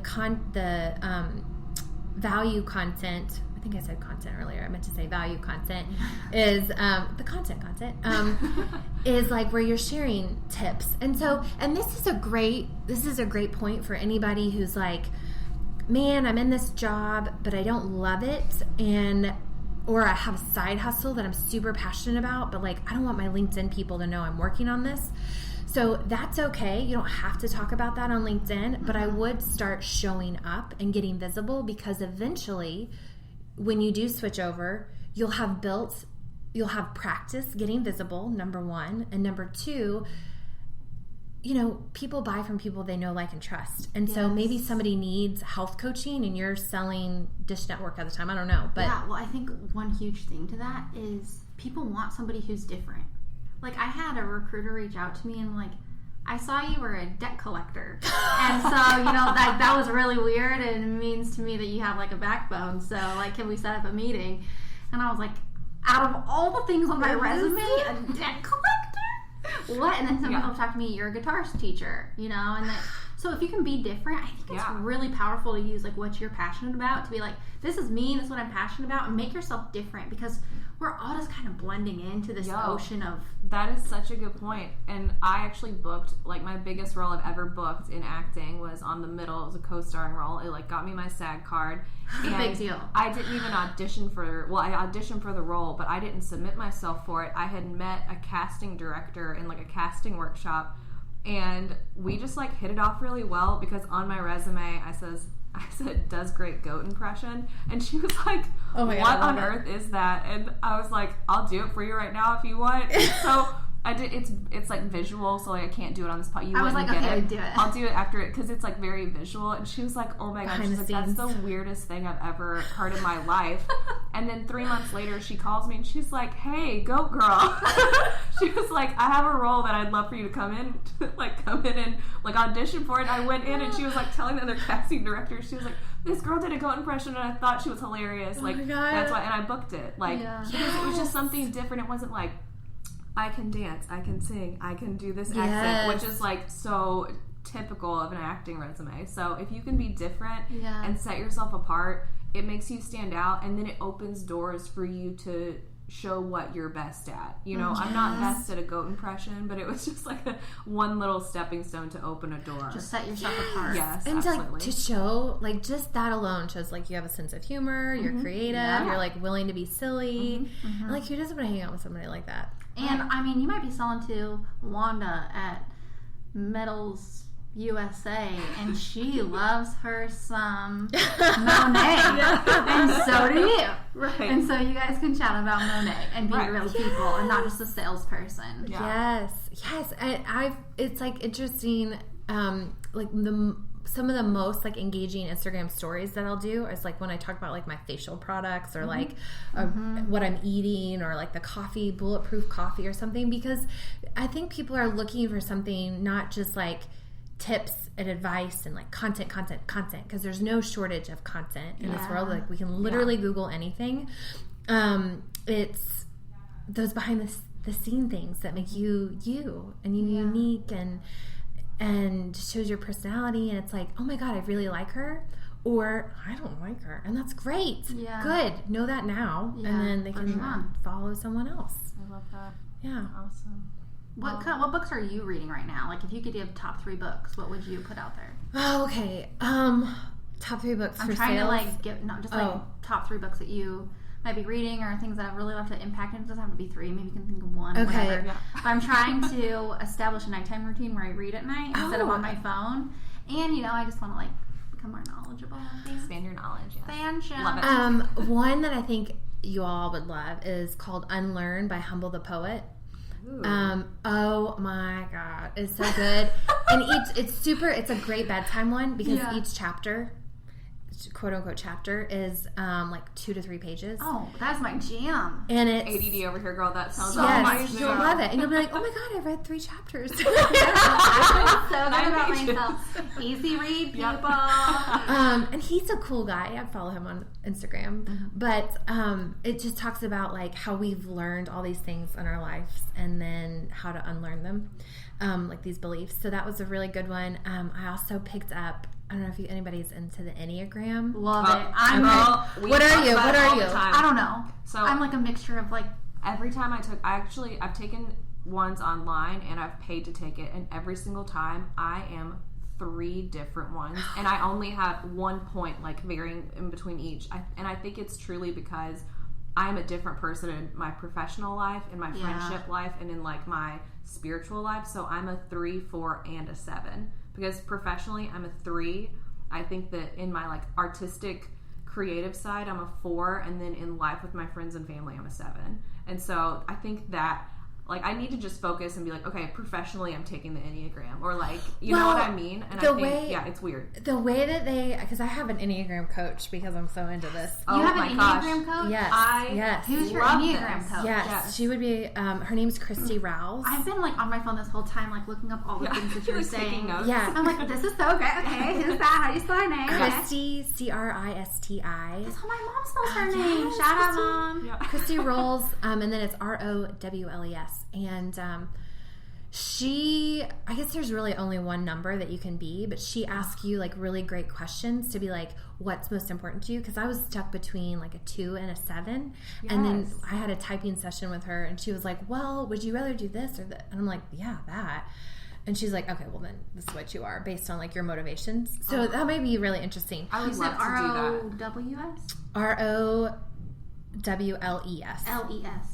value content, I think I said content earlier, I meant to say value content, is the content is like where you're sharing tips. And so, and this is a great point for anybody who's like, man, I'm in this job, but I don't love it, or I have a side hustle that I'm super passionate about, but like I don't want my LinkedIn people to know I'm working on this. So that's okay. You don't have to talk about that on LinkedIn, but I would start showing up and getting visible, because eventually when you do switch over, you'll have practice getting visible, number 1. And number 2, people buy from people they know, like, and trust. And so maybe somebody needs health coaching and you're selling Dish Network at the time. I don't know. But yeah, well, I think one huge thing to that is people want somebody who's different. Like, I had a recruiter reach out to me and like, I saw you were a debt collector. And so, that was really weird, and it means to me that you have like a backbone. So like, can we set up a meeting? And I was like, out of all the things on my resume, a debt collector? What? And then some people talk to me, you're a guitar teacher, and that, so if you can be different, I think it's really powerful to use like what you're passionate about, to be like, this is me, this is what I'm passionate about, and make yourself different, because we're all just kind of blending into this ocean of... That is such a good point. And I actually booked, like, my biggest role I've ever booked in acting was on The Middle. It was a co-starring role. It, like, got me my SAG card. It's a big deal. I didn't even audition I auditioned for the role, but I didn't submit myself for it. I had met a casting director in, like, a casting workshop, and we just, like, hit it off really well, because on my resume, I said, does great goat impression. And she was like, oh my what God, on earth is that? And I was like, I'll do it for you right now if you want. And so I did. It's like visual, so like I can't do it on the spot. I was like, okay, do it. I'll do it after it, because it's like very visual. And she was like, oh my God, she's like, that's the weirdest thing I've ever heard in my life. And then 3 months later, she calls me and she's like, hey, goat girl. She was like, I have a role that I'd love for you to come in and like audition for it. And I went in and she was like telling the other casting director, she was like, this girl did a goat impression and I thought she was hilarious. Like, that's why, and I booked it. Like, because it was just something different. It wasn't like, I can dance, I can sing, I can do this accent, which is like so typical of an acting resume. So if you can be different and set yourself apart, it makes you stand out, and then it opens doors for you to show what you're best at. I'm not best at a goat impression, but it was just like one little stepping stone to open a door. Just set yourself apart. Yes, and absolutely. to show, like, just that alone shows like you have a sense of humor, you're creative, you're like willing to be silly. And, like, who doesn't want to hang out with somebody like that? And I mean, you might be selling to Wanda at Metals USA, and she loves her some Monet, and so do you. Right. And so you guys can chat about Monet and be real people, and not just a salesperson. Yes. It's like interesting. Like some of the most like engaging Instagram stories that I'll do is like when I talk about like my facial products, or like what I'm eating, or like the coffee, bulletproof coffee or something, because I think people are looking for something not just like tips and advice and like content because there's no shortage of content in this world. Like we can literally Google anything. It's those behind the scene things that make you and you unique and shows your personality, and it's like, oh my God, I really like her, or I don't like her, and that's great. Good, know that now, and then they can follow someone else. I love that. Yeah, awesome. What books are you reading right now? Like, if you could give top 3 books, what would you put out there? Oh, okay. Top 3 books for sales. I'm trying to like give like top 3 books that you might be reading, or things that have really left an impact. It doesn't have to be 3. Maybe you can think of 1. Okay. Whatever. Yeah. But I'm trying to establish a nighttime routine where I read at night instead of on my phone. And I just want to like become more knowledgeable. Expand your knowledge. Expansion. Love it. One that I think you all would love is called Unlearn by Humble the Poet. Oh my God, it's so good. And it's a great bedtime one because each chapter, quote unquote chapter, is like 2 to 3 pages. Oh, that's my jam. And it's ADD over here, girl. That sounds amazing. You'll love it, and you'll be like, oh my God, I read 3 chapters. I feel so good about myself. Easy read, people. And he's a cool guy. I follow him on Instagram, but it just talks about like how we've learned all these things in our lives and then how to unlearn them, like these beliefs. So that was a really good one. I also picked up, I don't know if anybody's into the Enneagram. Love it. What are you? I don't know. So I'm like a mixture of like, every time I've taken ones online and I've paid to take it, and every single time I am 3 different ones, and I only have 1 point like varying in between each. And I think it's truly because I'm a different person in my professional life, in my friendship life, and in like my spiritual life. So I'm a 3, 4, and a 7. Because professionally, I'm a 3. I think that in my like artistic, creative side, I'm a 4, and then in life with my friends and family, I'm a 7. And so I think that like I need to just focus and be like, okay, professionally, I'm taking the Enneagram, or like, you know what I mean? And I think, it's weird. The way that because I have an Enneagram coach because I'm so into this. You have an Enneagram coach? Yes. Who's your Enneagram coach? Yes, she would be. Her name's Christy Rouse. I've been like on my phone this whole time, like looking up all the things that you're saying. Yeah, I'm like, this is so great. Okay, who's that? How do you spell her name? Christy, Christi. That's how my mom spells her name. Shout out, Mom. Yeah. Christy Rolls, and then it's ROWLES. And I guess there's really only one number that you can be, but she asks you like really great questions to be like, what's most important to you? Because I was stuck between like a 2 and a 7. Yes. And then I had a typing session with her, and she was like, well, would you rather do this or that? And I'm like, yeah, that. And she's like, okay, well then this is what you are based on like your motivations. So that might be really interesting. I would love to do that. ROWLES. LES.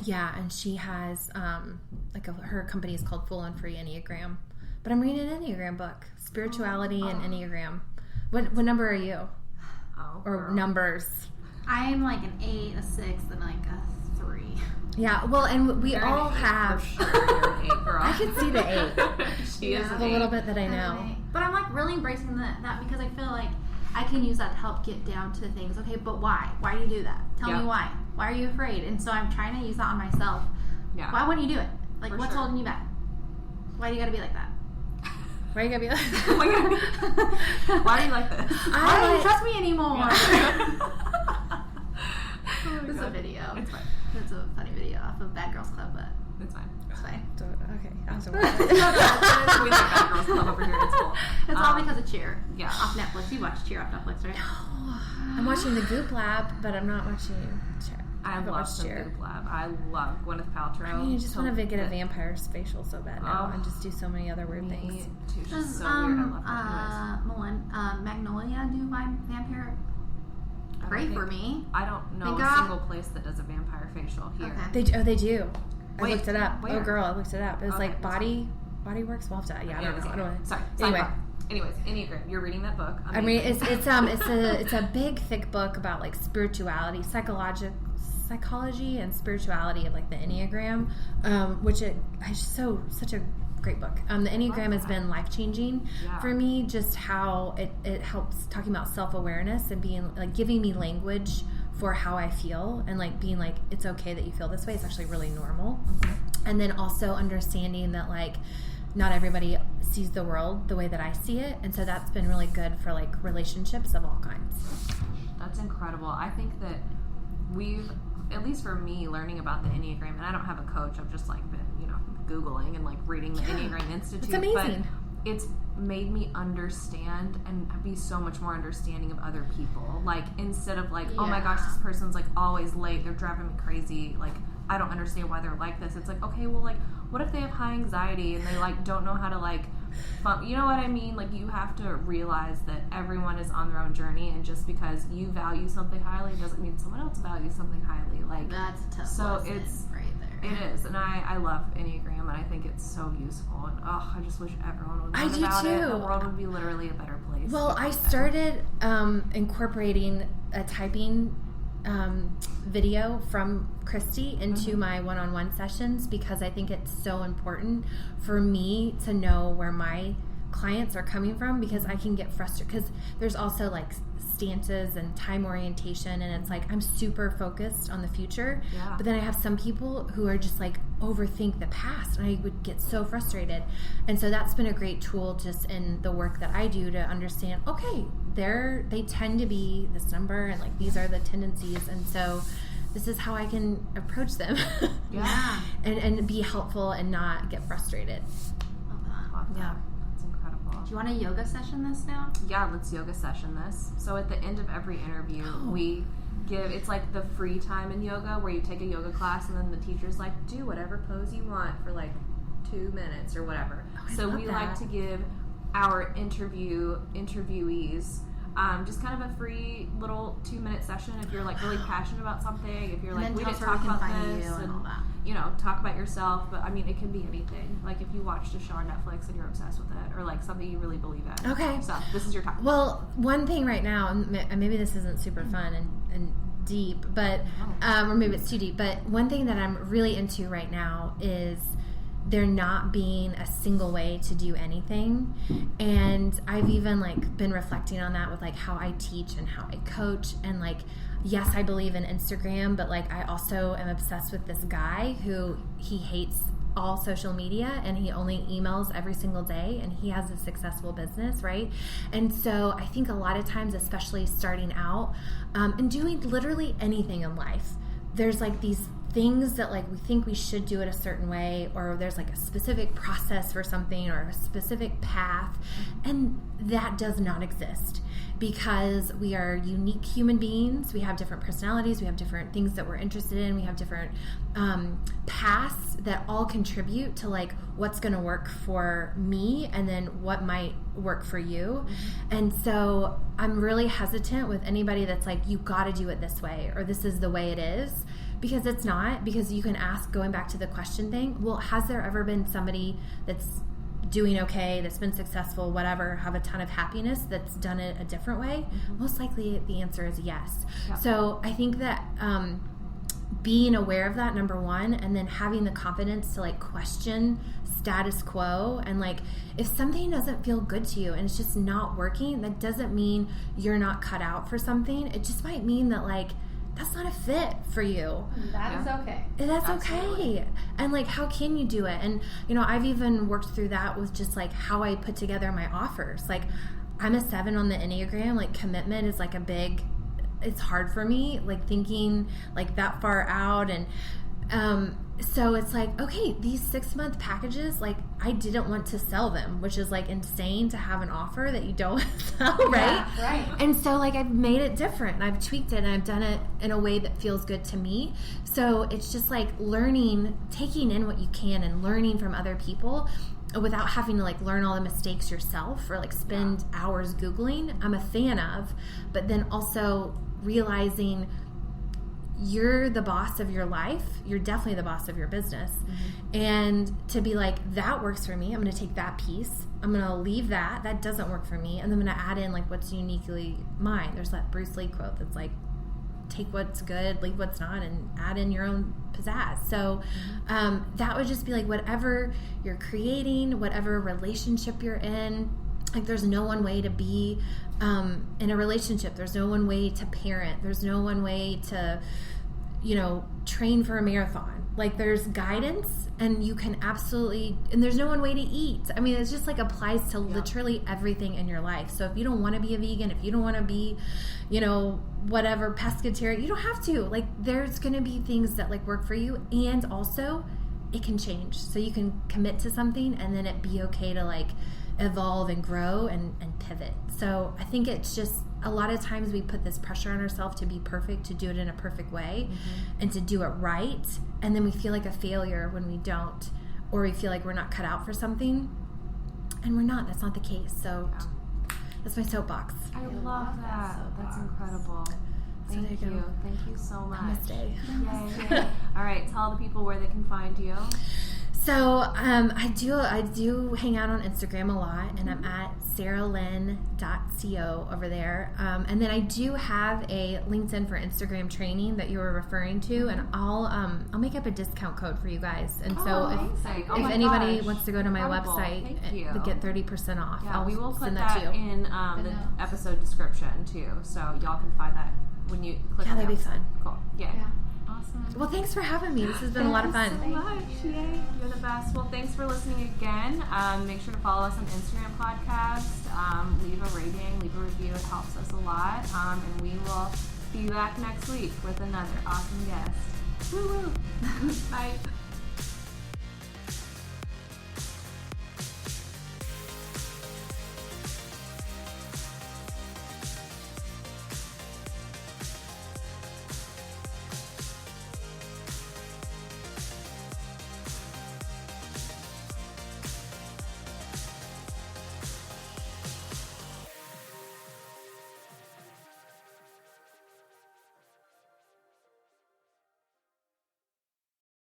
Yeah, and she has her company is called Full and Free Enneagram. But I'm reading an Enneagram book, Spirituality and Enneagram. What number are you? Numbers? I'm like an 8, a 6, and like a 3. Yeah, well, and we all have. For sure, you're an 8, girl. I can see the 8. She is the little bit that I know. But I'm like really embracing that because I feel like I can use that to help get down to things. Okay, but why? Why do you do that? Tell me why. Why are you afraid? And so I'm trying to use that on myself. Yeah. Why wouldn't you do it? Like, what's holding you back? Why do you gotta be like that? Why you gotta be like that? Oh my God. Why do you like this? Why don't you trust me anymore? It's a video. It's fine. It's a funny video off of Bad Girls Club, but it's fine. It's fine. Okay. I have to watch it. We like Bad Girls Club over here. It's cool. It's all because of Cheer. Yeah. Off Netflix. You watch Cheer off Netflix, right? No. I'm watching the Goop Lab, but I'm not watching Cheer. I love some Goop Lab. I love Gwyneth Paltrow. I mean, you just want to get a vampire's facial so bad now and just do so many other weird things. Too. She's so weird. I love her. Magnolia do vampire? Great for me. I don't know a single place that does a vampire facial here. Okay. They do. I looked it up. Where? Oh, girl, I looked it up. It was like Body Works. We'll have to. Yeah, I don't know. Sorry. Anyway. Anyways, Enneagram. You're reading that book. I mean, it's a big, thick book about like spirituality, psychology, and spirituality of like the Enneagram, such a great book. The Enneagram has been life-changing for me, just how it helps talking about self-awareness and being like giving me language for how I feel and like being like, it's okay that you feel this way. It's actually really normal. And then also understanding that like not everybody sees the world the way that I see it. And so that's been really good for like relationships of all kinds. That's incredible. I think that we've, at least for me, learning about the Enneagram, and I don't have a coach, I've just like been, Googling and like reading the Enneagram Institute. It's amazing. But it's made me understand and be so much more understanding of other people. Like, instead of like, oh my gosh, this person's like always late, they're driving me crazy, like, I don't understand why they're like this. It's like, okay, well, like, what if they have high anxiety and they like don't know how to like you know what I mean? Like, you have to realize that everyone is on their own journey, and just because you value something highly doesn't mean someone else values something highly. Like, that's a tough so lesson it's right there. It is, and I love Enneagram, and I think it's so useful, and I just wish everyone would learn about it. The world would be literally a better place. Well, I started incorporating a typing video from Christy into my one-on-one sessions, because I think it's so important for me to know where my clients are coming from, because I can get frustrated, because there's also like stances and time orientation, and it's like I'm super focused on the future, but then I have some people who are just like overthink the past, and I would get so frustrated. And so that's been a great tool just in the work that I do to understand, okay, they tend to be this number, and like these are the tendencies, and so this is how I can approach them. and be helpful and not get frustrated. Love that. Yeah. That's incredible. Do you want a yoga session this now? Yeah, let's yoga session this. So at the end of every interview, we give, it's like the free time in yoga where you take a yoga class and then the teacher's like, do whatever pose you want for like 2 minutes or whatever. So we like to give our interviewees just kind of a free little 2-minute session if you're like really passionate about something, if you're like, we didn't talk about this, and all that. talk about yourself. But I mean, it can be anything. Like if you watched a show on Netflix and you're obsessed with it, or like something you really believe in. Okay. So this is your time. Well, one thing right now, and maybe this isn't super fun and deep, but or maybe it's too deep, but one thing that I'm really into right now is there not being a single way to do anything. And I've even like been reflecting on that with like how I teach and how I coach, and like, yes, I believe in Instagram, but like I also am obsessed with this guy who he hates all social media, and he only emails every single day, and he has a successful business, right? And so I think a lot of times, especially starting out and doing literally anything in life, there's like these things that like we think we should do it a certain way, or there's like a specific process for something or a specific path, and that does not exist, because we are unique human beings. We have different personalities, we have different things that we're interested in, we have different paths that all contribute to like what's going to work for me, and then what might work for you. And so I'm really hesitant with anybody that's like, you got to do it this way, or this is the way it is, because it's not. Because you can ask, going back to the question thing, well, has there ever been somebody that's doing okay, that's been successful, whatever, have a ton of happiness, that's done it a different way? Most likely the answer is yes. So I think that being aware of that, number one, and then having the confidence to like question status quo, and like if something doesn't feel good to you and it's just not working, that doesn't mean you're not cut out for something. It just might mean that like that's not a fit for you. That is okay. That's Absolutely. okay. And like, how can you do it? And I've even worked through that with just like how I put together my offers. Like, I'm a 7 on the Enneagram. Like, commitment is like it's hard for me, like thinking like that far out. And so it's like, okay, these 6-month packages, like I didn't want to sell them, which is like insane to have an offer that you don't sell, right? Yeah, right. And so like I've made it different, and I've tweaked it, and I've done it in a way that feels good to me. So it's just like learning, taking in what you can, and learning from other people without having to like learn all the mistakes yourself, or like spend hours Googling. I'm a fan of, but then also realizing you're the boss of your life. You're definitely the boss of your business. And to be like, that works for me, I'm going to take that piece, I'm going to leave that doesn't work for me, and I'm going to add in like what's uniquely mine. There's that Bruce Lee quote that's like, take what's good, leave what's not, and add in your own pizzazz. So that would just be like, whatever you're creating, whatever relationship you're in, like there's no one way to be in a relationship. There's no one way to parent. There's no one way to train for a marathon. Like, there's guidance, and you can absolutely, and there's no one way to eat. I mean, it's just like applies to literally everything in your life. So if you don't want to be a vegan, if you don't want to be, whatever, pescatarian, you don't have to. Like, there's going to be things that like work for you, and also it can change. So you can commit to something and then it be okay to like evolve and grow and pivot. So I think it's just, a lot of times we put this pressure on ourselves to be perfect, to do it in a perfect way, and to do it right, and then we feel like a failure when we don't, or we feel like we're not cut out for something, and we're not. That's not the case. So that's my soapbox. I love that. That's incredible. Thank you. Thank you so much. Namaste. Yay. All right, tell the people where they can find you. So I do hang out on Instagram a lot, and I'm at sarahlyn.co over there. And then I do have a LinkedIn for Instagram training that you were referring to, and I'll make up a discount code for you guys. And so if anybody wants to go to my website to get 30% off, yeah, I'll we will put send that to you. in the episode description too, so y'all can find that when you click on the that'd be episode. fun. Cool. Yeah. Awesome. Well, thanks for having me. This has been a lot of fun. Thank you so much. Yay. You're the best. Well, thanks for listening again. Make sure to follow us on Instagram podcast. Leave a rating, leave a review. It helps us a lot. And we will be back next week with another awesome guest. Woo woo. Bye.